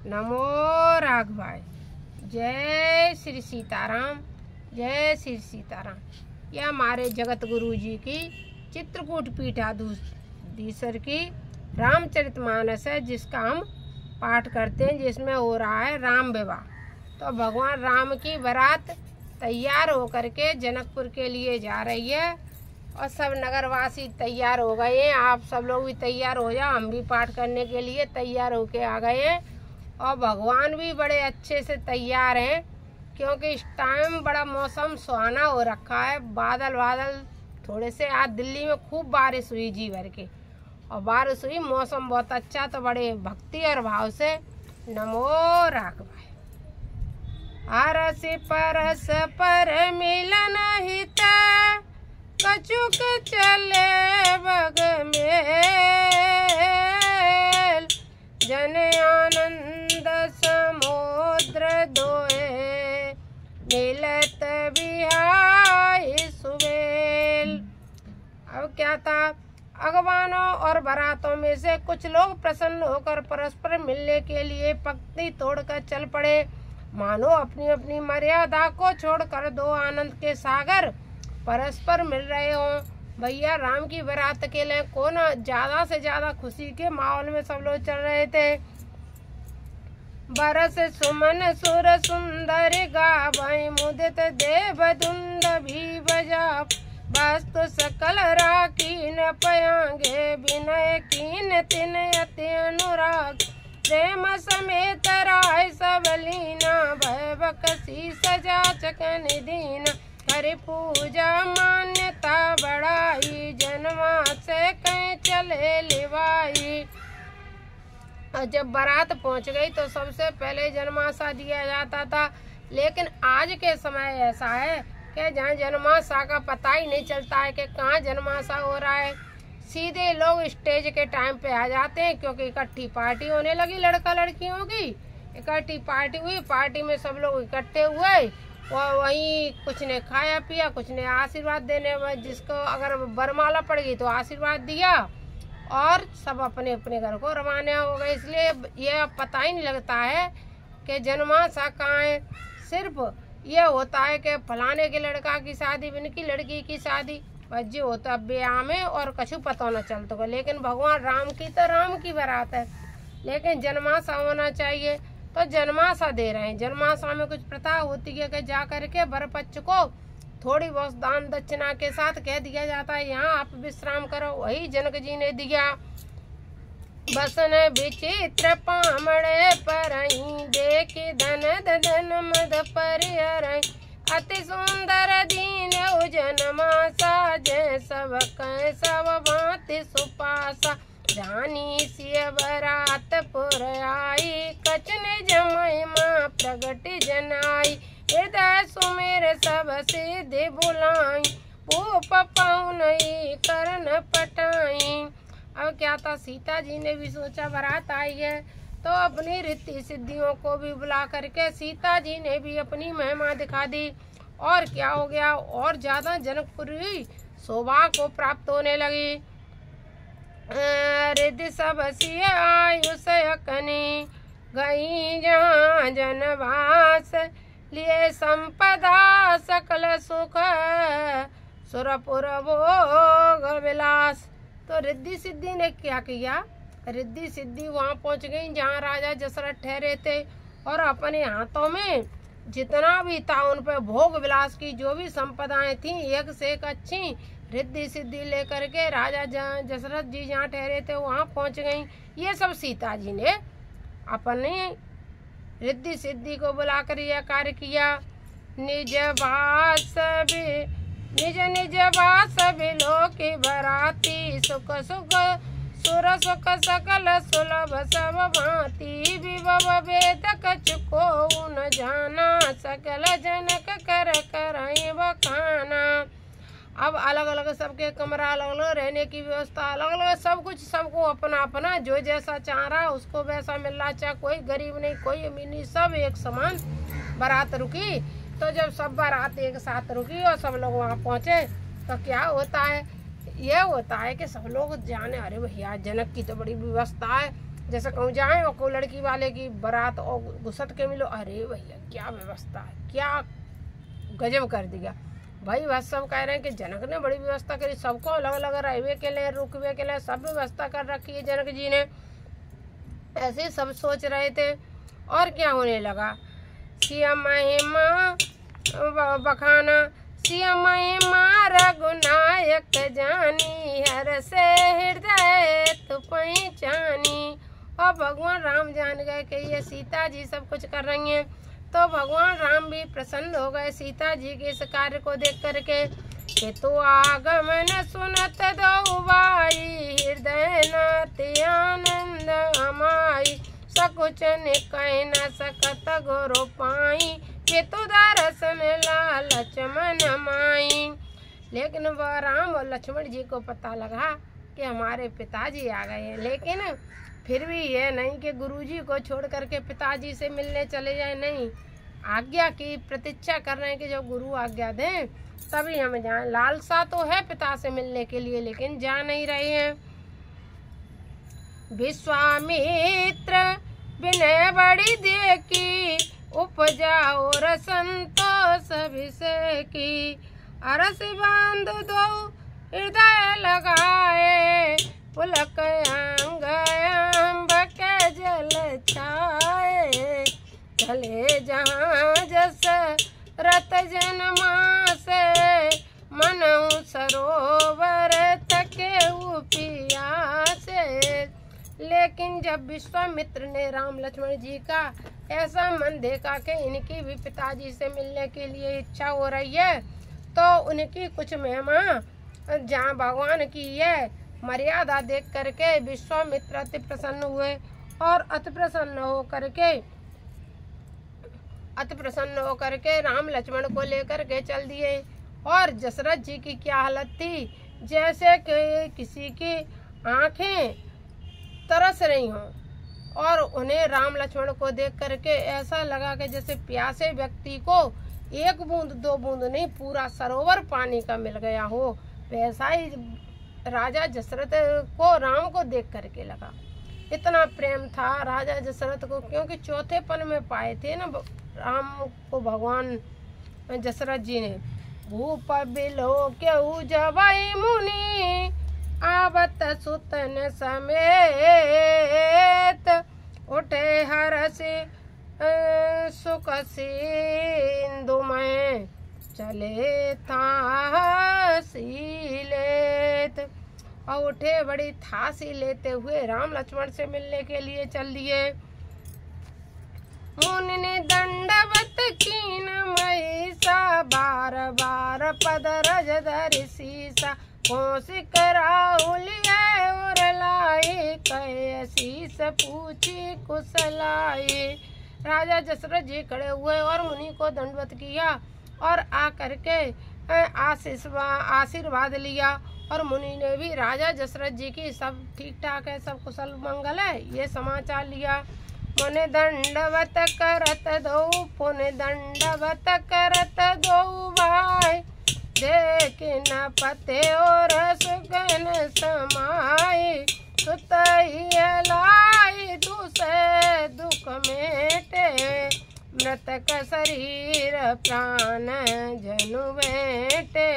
नमो राघवाय। जय श्री सीताराम, जय श्री सीताराम। यह हमारे जगत गुरु जी की चित्रकूट पीठाधीश्वर की रामचरितमानस है, जिसका हम पाठ करते हैं, जिसमें हो रहा है राम विवाह। तो भगवान राम की बारात तैयार होकर के जनकपुर के लिए जा रही है और सब नगरवासी तैयार हो गए हैं। आप सब लोग भी तैयार हो जाओ, हम भी पाठ करने के लिए तैयार होके आ गए हैं। और भगवान भी बड़े अच्छे से तैयार हैं, क्योंकि इस टाइम बड़ा मौसम सुहाना हो रखा है। बादल बादल थोड़े से, आज दिल्ली में खूब बारिश हुई जी भर के, और बारिश हुई, मौसम बहुत अच्छा। तो बड़े भक्ति और भाव से नमो राघवाय। अरस परस पर मिलन हित, कछुक चले बग मेल। जन आनंद समुद्र दोए, मिलत बिहाई सुबेल। अब क्या था, अगवानों और बारातों में से कुछ लोग प्रसन्न होकर परस्पर मिलने के लिए पंक्ति तोड़कर चल पड़े, मानो अपनी अपनी मर्यादा को छोड़कर दो आनंद के सागर परस्पर मिल रहे हों। भैया राम की बारात के लिए कौन ज्यादा से ज्यादा खुशी के माहौल में सब लोग चल रहे थे। बरस सुमन सुर सुंदर गावै, मुदित देव धुंद भी बजा। वस्तु सकल राखीन पयांगे, विनय कीन तिन अति अनुराग। प्रेम समेत राय सब लीना, भय बकसी सजा चकन दीना। हरि पूजा मान्यता बढ़ाई, जन्मा से कहीं चले लिवाई। और जब बारात पहुंच गई तो सबसे पहले जन्माशा दिया जाता था, लेकिन आज के समय ऐसा है कि जहाँ जन्माशा का पता ही नहीं चलता है कि कहाँ जन्माशा हो रहा है। सीधे लोग स्टेज के टाइम पे आ जाते हैं, क्योंकि इकट्ठी पार्टी होने लगी लड़का लड़कियों की। इकट्ठी पार्टी हुई, पार्टी में सब लोग इकट्ठे हुए और वहीं कुछ ने खाया पिया, कुछ ने आशीर्वाद देने में, जिसको अगर वरमाला पड़ गई तो आशीर्वाद दिया, और सब अपने अपने घर को रवाना हो गए। इसलिए यह पता ही नहीं लगता है कि जन्माशा कहाँ है। सिर्फ यह होता है कि फलाने के लड़का की शादी, इनकी लड़की की शादी, बस जो होता ब्याह में, और कछु पता न चलता को। लेकिन भगवान राम की तो राम की बारात है, लेकिन जन्माशा होना चाहिए, तो जन्माशा दे रहे हैं। जन्माशा में कुछ प्रथा होती है कि जा करके वर पक्ष को थोड़ी बहुत दान दक्षिणा के साथ कह दिया जाता है, यहाँ आप विश्राम करो। वही जनक जी ने दिया। बसन विचित्र पामड़े परई, देख धन ददन मद परिहरई। अति सुंदर दीन जन्माशा, जय सब कह सब भांति सुपासा। रानी सिय बरात पुर आई, कछ निज महिमा प्रगट जनाई। हृदय सुमेर सब सिद्धि बुलाई, भूप पाउनई करन पटाई। अब क्या था, सीता जी ने भी सोचा बारात आई है तो अपनी रिद्धि सिद्धियों को भी बुला करके सीता जी ने भी अपनी महिमा दिखा दी। और क्या हो गया, और ज्यादा जनकपुरी शोभा को प्राप्त होने लगी। रिद्धि सब सिय आयुष कनी, गई जहाँ जनवास। लिए संपदा सकल सुख, सुरपुर भोग विलास। तो रिद्धि सिद्धि ने क्या किया, रिद्धि सिद्धि वहाँ पहुँच गई जहाँ राजा दशरथ ठहरे थे, और अपने हाथों में जितना भी था उन पर भोग विलास की जो भी संपदाएं थी, एक से एक अच्छी रिद्धि सिद्धि लेकर के राजा दशरथ जी जहाँ ठहरे थे वहाँ पहुँच गई। ये सब सीता जी ने अपने रिद्धि सिद्धि को बुलाकर यह कार्य किया। निज भास निज निज भास बिलोकी बराती, सुख सुख सुर सुख सकल सुलभ सब भांति। विभव वेद कछुको न जाना, सकल जनक कर करई बखाना। अब अलग अलग सबके कमरा, अलग अलग रहने की व्यवस्था, अलग अलग सब कुछ, सबको अपना अपना जो जैसा चाह रहा उसको वैसा मिल रहा। चाहे कोई गरीब नहीं, कोई अमीर नहीं, सब एक समान बारात रुकी। तो जब सब बारात एक साथ रुकी और सब लोग वहाँ पहुँचे तो क्या होता है, यह होता है कि सब लोग जाने, अरे भैया जनक की तो बड़ी व्यवस्था है, जैसे कहूँ जाए और कोई लड़की वाले की बारात और घुसट के मिलो, अरे भैया क्या व्यवस्था है, क्या गजब कर दिया भाई। बस सब कह रहे हैं कि जनक ने बड़ी व्यवस्था करी, सबको अलग अलग रहवे के लिए, रुकवे के लिए सब व्यवस्था कर रखी है जनक जी ने। ऐसे सब सोच रहे थे और क्या होने लगा। सिया महिमा बखाना, सिया महिमा रघुनायक जानी, हर से हृदय तु पहचानी। और भगवान राम जान गए कि ये सीता जी सब कुछ कर रही हैं, तो भगवान राम भी प्रसन्न हो गए सीता जी के इस कार्य को देख करके कि तू आगमन सुनत दो भाई, हृदय नाते आनंद हमाई, सकुचन कह न सकत गुरु पाई, कि तू दर्शन लालच मन माई। लेकिन वह राम और लक्ष्मण जी को पता लगा कि हमारे पिताजी आ गए हैं, लेकिन फिर भी ये नहीं कि गुरुजी को छोड़ करके पिताजी से मिलने चले जाए, नहीं, आज्ञा की प्रतीक्षा कर रहे हैं कि जब गुरु आज्ञा दें तभी हम जाएं। लालसा तो है पिता से मिलने के लिए, लेकिन जा नहीं रहे हैं। विश्वामित्र विनय बड़ी देखी, उपजा और संतोष अभिषेकी, अरस बांध दो हृदय लगाए, पुलक अंग अम्ब के जल छाए, चले जहाँ जस रत जन्मा से, मनहु सरोवर थके पियासे। लेकिन जब विश्वामित्र ने राम लक्ष्मण जी का ऐसा मन देखा कि इनकी भी पिताजी से मिलने के लिए इच्छा हो रही है, तो उनकी कुछ महिमा जहाँ भगवान की ये मर्यादा देख करके विश्वामित्र अति प्रसन्न हुए और अति प्रसन्न होकर के राम लक्ष्मण को लेकर के चल दिए। और दशरथ जी की क्या हालत थी, जैसे कि किसी की आंखें तरस रही हों और उन्हें राम लक्ष्मण को देख करके ऐसा लगा कि जैसे प्यासे व्यक्ति को एक बूंद दो बूंद नहीं पूरा सरोवर पानी का मिल गया हो, वैसा ही राजा दशरथ को राम को देख करके लगा। इतना प्रेम था राजा दशरथ को, क्योंकि चौथे पन में पाए थे ना राम को भगवान दशरथ जी ने। भूप बिलो क्यों जवाई मुनि, आवत सुतन समेत, उठे हरसि सुख सिंधु में, चले थासी लेत। और उठे बड़ी थासी लेते हुए राम लक्ष्मण से मिलने के लिए चल दिए। मुनि ने दंडवत कीन महिषा, बार बार पद रज धरि सीसा, कौशिक राहुल और लाई, कहे शीस पूछी कुशलाई। राजा दशरथ जी खड़े हुए और मुनि को दंडवत किया और आकर के आशीर्वाद लिया। और मुनि ने भी राजा दशरथ जी की सब ठीक ठाक है, सब कुशल मंगल है, ये समाचार लिया। मुनि दंडवत करत दो, पुनि दंडवत करत दो भाई, देख न पते और सुगन समाई, सुतई लाई दूसरे दुख मेटे, मृतक शरीर प्राण जनु बेटे।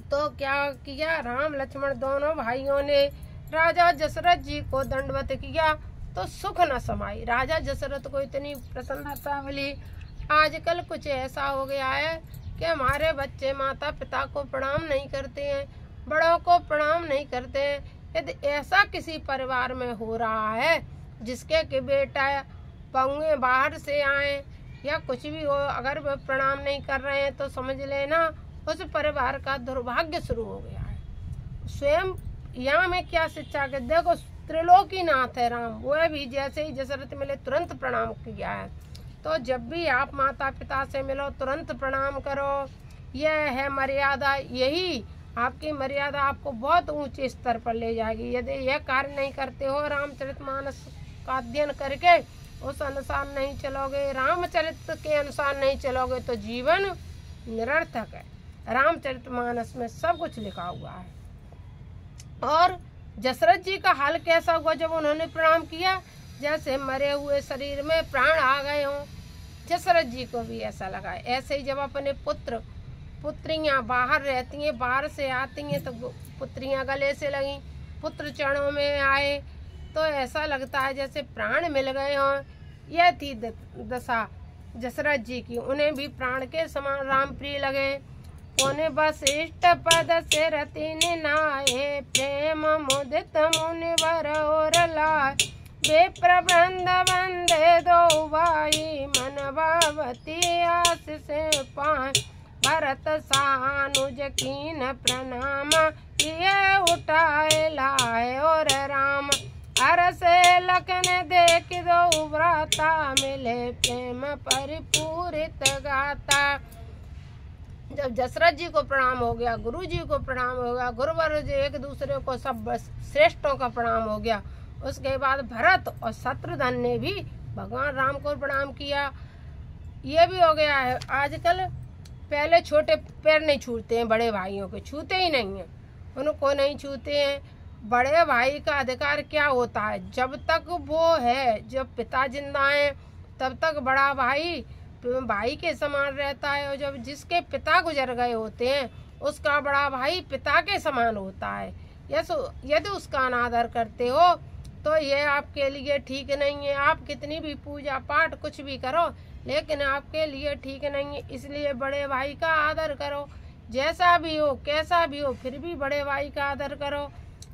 तो क्या किया, राम लक्ष्मण दोनों भाइयों ने राजा दशरथ जी को दंडवत किया तो सुख न समाई। राजा दशरथ को इतनी प्रसन्नता मिली। आजकल कुछ ऐसा हो गया है कि हमारे बच्चे माता पिता को प्रणाम नहीं करते हैं, बड़ों को प्रणाम नहीं करते हैं। यदि ऐसा किसी परिवार में हो रहा है जिसके कि बेटा पहुए बाहर से आए या कुछ भी हो, अगर वे प्रणाम नहीं कर रहे हैं तो समझ लेना उस परिवार का दुर्भाग्य शुरू हो गया है। स्वयं यहाँ में क्या शिक्षा के देखो, त्रिलोकीनाथ है राम, वह भी जैसे ही दशरथ मिले तुरंत प्रणाम किया है। तो जब भी आप माता पिता से मिलो तुरंत प्रणाम करो, यह है मर्यादा। यही आपकी मर्यादा आपको बहुत ऊंचे स्तर पर ले जाएगी। यदि यह कार्य नहीं करते हो, रामचरितमानस का अध्ययन करके उस अनुसार नहीं चलोगे, रामचरित के अनुसार नहीं चलोगे तो जीवन निरर्थक है। रामचरितमानस में सब कुछ लिखा हुआ है। और दशरथ जी का हाल कैसा हुआ जब उन्होंने प्रणाम किया, जैसे मरे हुए शरीर में प्राण आ गए हों। दशरथ जी को भी ऐसा लगा। ऐसे ही जब अपने पुत्रियां बाहर रहती हैं, बाहर से आती हैं तो पुत्रियां गले से लगी, पुत्र चरणों में आए तो ऐसा लगता है जैसे प्राण मिल गए हों। यह थी दशा दशरथ जी की। उन्हें भी प्राण के समान राम प्रिय लगे। उन्हें वशिष्ठ पद से रति निनाए, प्रेम मुदित मुनिवर और लाए। विप्र वृंद वंदे दो भाई, मन भावती आशीष पाए। भरत सानुज कीन प्रणाम, लिए उठाए लाए और राम। अरसे लखन देख दो व्राता, मिले प्रेम परिपूरित गाता। जब दशरथ जी को प्रणाम हो गया, गुरु जी को प्रणाम हो गया, गुरुवर जी एक दूसरे को सब श्रेष्ठों का प्रणाम हो गया, उसके बाद भरत और शत्रुघ्न ने भी भगवान राम को प्रणाम किया। ये भी हो गया है आजकल। पहले छोटे पैर नहीं छूते हैं, बड़े भाइयों के छूते ही नहीं हैं, उनको नहीं छूते हैं। बड़े भाई का अधिकार क्या होता है? जब तक वो है, जब पिता जिंदा है तब तक बड़ा भाई भाई के समान रहता है, और जब जिसके पिता गुजर गए होते हैं उसका बड़ा भाई पिता के समान होता है। यदि उसका अनादर करते हो तो ये आपके लिए ठीक नहीं है। आप कितनी भी पूजा पाठ कुछ भी करो, लेकिन आपके लिए ठीक नहीं है। इसलिए बड़े भाई का आदर करो, जैसा भी हो कैसा भी हो, फिर भी बड़े भाई का आदर करो।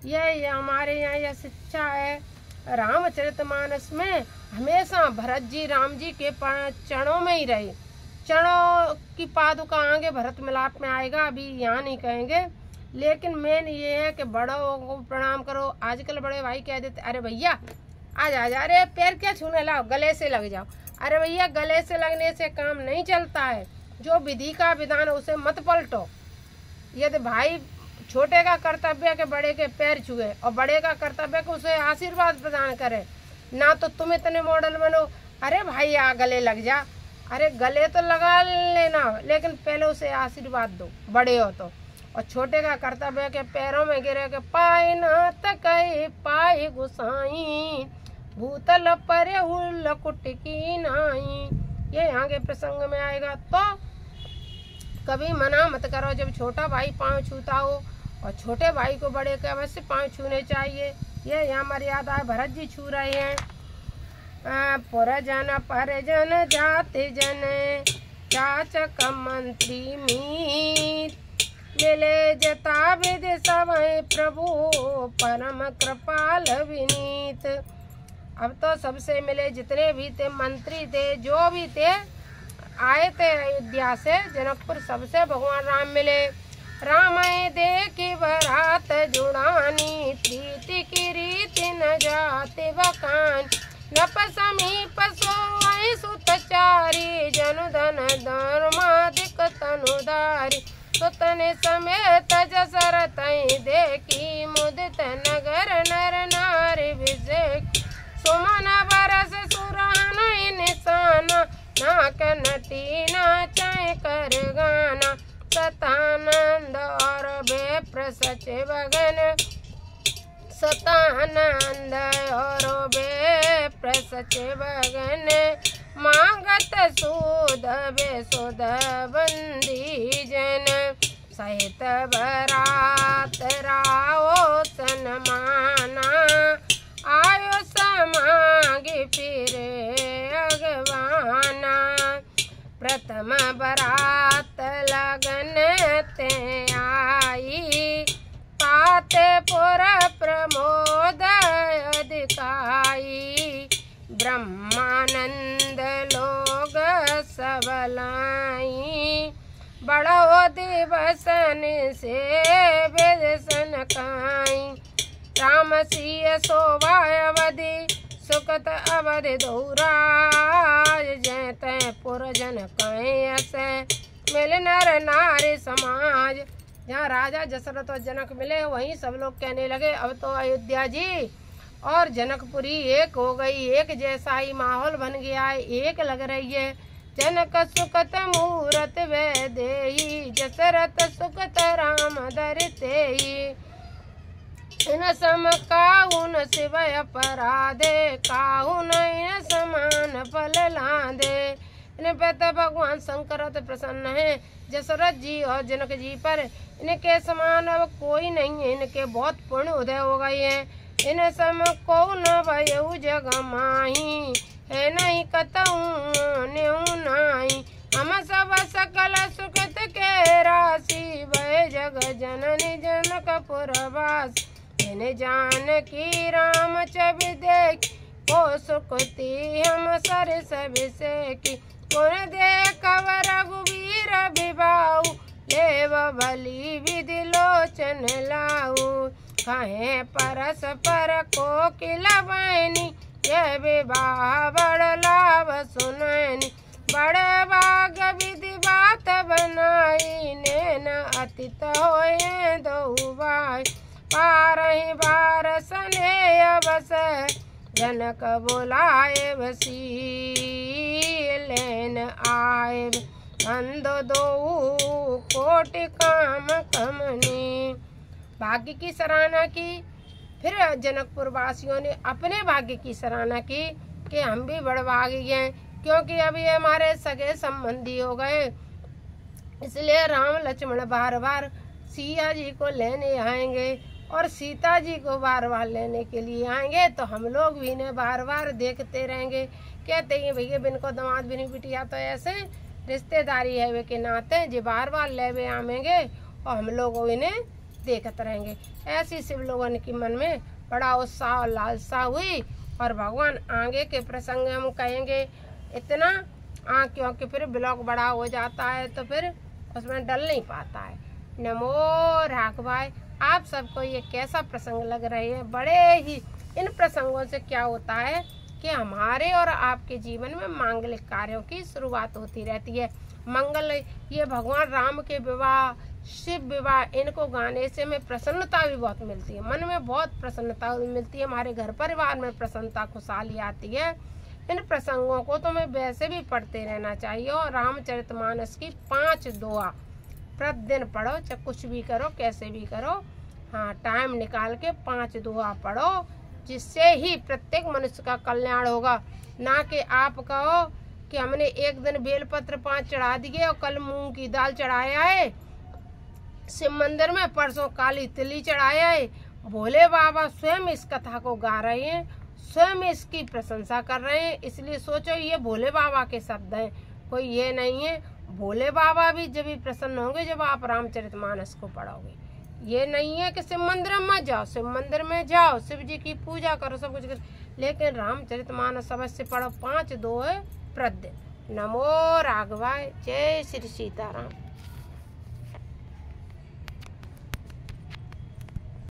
ये हमारे यहाँ यह शिक्षा है। रामचरितमानस में हमेशा भरत जी राम जी के चरणों में ही रहे। चरणों की पादुका आगे भरत मिलाप में आएगा, अभी यहाँ नहीं कहेंगे। लेकिन मेन ये है कि बड़ों को प्रणाम करो। आजकल बड़े भाई कह देते, अरे भैया आ जा, अरे पैर क्या छूने लाओ, गले से लग जाओ। अरे भैया गले से लगने से काम नहीं चलता है। जो विधि का विधान है उसे मत पलटो। यदि भाई छोटे का कर्तव्य है कि बड़े के पैर छुए, और बड़े का कर्तव्य है कि उसे आशीर्वाद प्रदान करे, ना तो तुम इतने मॉडल बनो अरे भाई आ गले लग जा। अरे गले तो लगा लेना, लेकिन पहले उसे आशीर्वाद दो, बड़े हो तो। और छोटे का कर्तव्य है कि पैरों में गिरे के पाए ना तकई पाए गुसाई, भूतल पर लकुट की नाई। ये यहाँ के प्रसंग में आएगा। तो कभी मना मत करो जब छोटा भाई पाँव छूता हो, और छोटे भाई को बड़े के अवश्य पाँव छूने चाहिए। ये यहाँ मर्यादा है। भरत जी छू रहे हैं। पुरजन परिजन जाति जन, चाचक मंत्री मीत, मिले जता विधि सवै प्रभु, परम कृपाल विनीत। अब तो सबसे मिले, जितने भी थे मंत्री थे, जो भी थे, आए थे अयोध्या से जनकपुर, सबसे भगवान राम मिले। राम देखी बरात जुड़ानी, प्रीति की रीति न जाते बखान। नप समीप सोई सुतचारी, जनु धन धर्माधिक तनुधारी। सुतने समेत जसरत देखी, मुदित नगर नर नारी विषेक। सुमन बरस सुरहन निशाना, नाक नटी नाचै कर गाना। सतानंद और बेप्र सचिवगन, सतानंद और बेप्र सचिवगन। मांगत सूद बेसुद बंदी जन, सहित बरात राओ सनमाना। आयो समागे फिरे अगवाना, प्रथम बरात लगन ते आई। पाते पुर प्रमोद अधिकाई, ब्रह्मानंद लोग सबलाई। बड़ो दिवसन से बेदसन काई, राम सिय शोभा अवधि, सुखत अवधि दौराज। जय पुरजन कैसे मिल नर नारी समाज। जहाँ राजा दशरथ और जनक मिले, वहीं सब लोग कहने लगे अब तो अयोध्या जी और जनकपुरी एक हो गई, एक जैसा ही माहौल बन गया है, एक लग रही है। जनक सुखत मूरत वे देई, दशरथ सुखत राम धरते। इन सम काहू न शिवय अपराधे, काहू न इन समान फल लादे। इन पे तो भगवान शंकर तो प्रसन्न है दशरथ जी और जनक जी पर। इनके समान अब कोई नहीं है, इनके बहुत पुण्य उदय हो गए हैं। इन सम को न भयउ जग माही, है नहीं कतहु न्यू नाही। हम सब सकल सुकृत के राशि, वह जग जननी जनकपुर वास। इन जानकी राम छवि देख, को सुकृति हम सर सब से की। कौन देखव रघुवीर विभाऊ, लेव भली विधि लोचन लाऊ। कहे परस्पर कोकिला बहनी, यह विवाह बड़ लाभ सुनैनी। बड़े भाग विधि बात बनाई, नैन अतित होए दो भाई। पारहि बार स्नेह बस, जनक बोलाए बसी। लेन आए बंद दो कोटि काम कमनी। भाग्य की सराहना की। फिर जनकपुर वासियों ने अपने भाग्य की सराहना की कि हम भी बड़ भागी हैं, क्योंकि अभी हमारे सगे संबंधी हो गए। इसलिए राम लक्ष्मण बार बार सिया जी को लेने आएंगे और सीता जी को बार बार लेने के लिए आएंगे, तो हम लोग भी इन्हें बार बार देखते रहेंगे। कहते हैं भैया बिन को दामाद बिन बिटिया, तो ऐसे रिश्तेदारी है वे के नाते जो बार बार ले वे आवेंगे और हम लोग इन्हें देखते रहेंगे। ऐसी शिव लोगों के मन में बड़ा उत्साह और लालसा हुई। और भगवान आगे के प्रसंग हम कहेंगे इतना क्योंकि फिर ब्लॉग बड़ा हो जाता है तो फिर उसमें डल नहीं पाता है। नमो राघवाय। आप सबको ये कैसा प्रसंग लग रहे हैं? बड़े ही इन प्रसंगों से क्या होता है कि हमारे और आपके जीवन में मांगलिक कार्यों की शुरुआत होती रहती है। मंगल ये भगवान राम के विवाह, शिव विवाह, इनको गाने से हमें प्रसन्नता भी बहुत मिलती है, मन में बहुत प्रसन्नता मिलती है, हमारे घर परिवार में प्रसन्नता खुशहाली आती है। इन प्रसंगों को तो हमें वैसे भी पढ़ते रहना चाहिए। और रामचरितमानस की 5 दोहा प्रतिदिन पढ़ो, चाहे कुछ भी करो कैसे भी करो, हाँ टाइम निकाल के 5 दोहा पढ़ो, जिससे ही प्रत्येक मनुष्य का कल्याण होगा। ना कि आप कहो कि हमने एक दिन बेलपत्र 5 चढ़ा दिए और कल मूंग की दाल चढ़ाया है शिव मंदिर में, परसों काली तिली चढ़ाया है। भोले बाबा स्वयं इस कथा को गा रहे हैं, स्वयं इसकी प्रशंसा कर रहे हैं। इसलिए सोचो ये भोले बाबा के शब्द हैं, कोई ये नहीं है। भोले बाबा भी जब भी प्रसन्न होंगे जब आप रामचरितमानस को पढ़ोगे। ये नहीं है कि शिव मंदिर में जाओ, शिव मंदिर में जाओ, शिव जी की पूजा करो, सब कुछ करो, लेकिन रामचरितमानस अवश्य पढ़ो। 5 दोहे प्रतिदिन। नमो राघवाय। जय श्री सीताराम।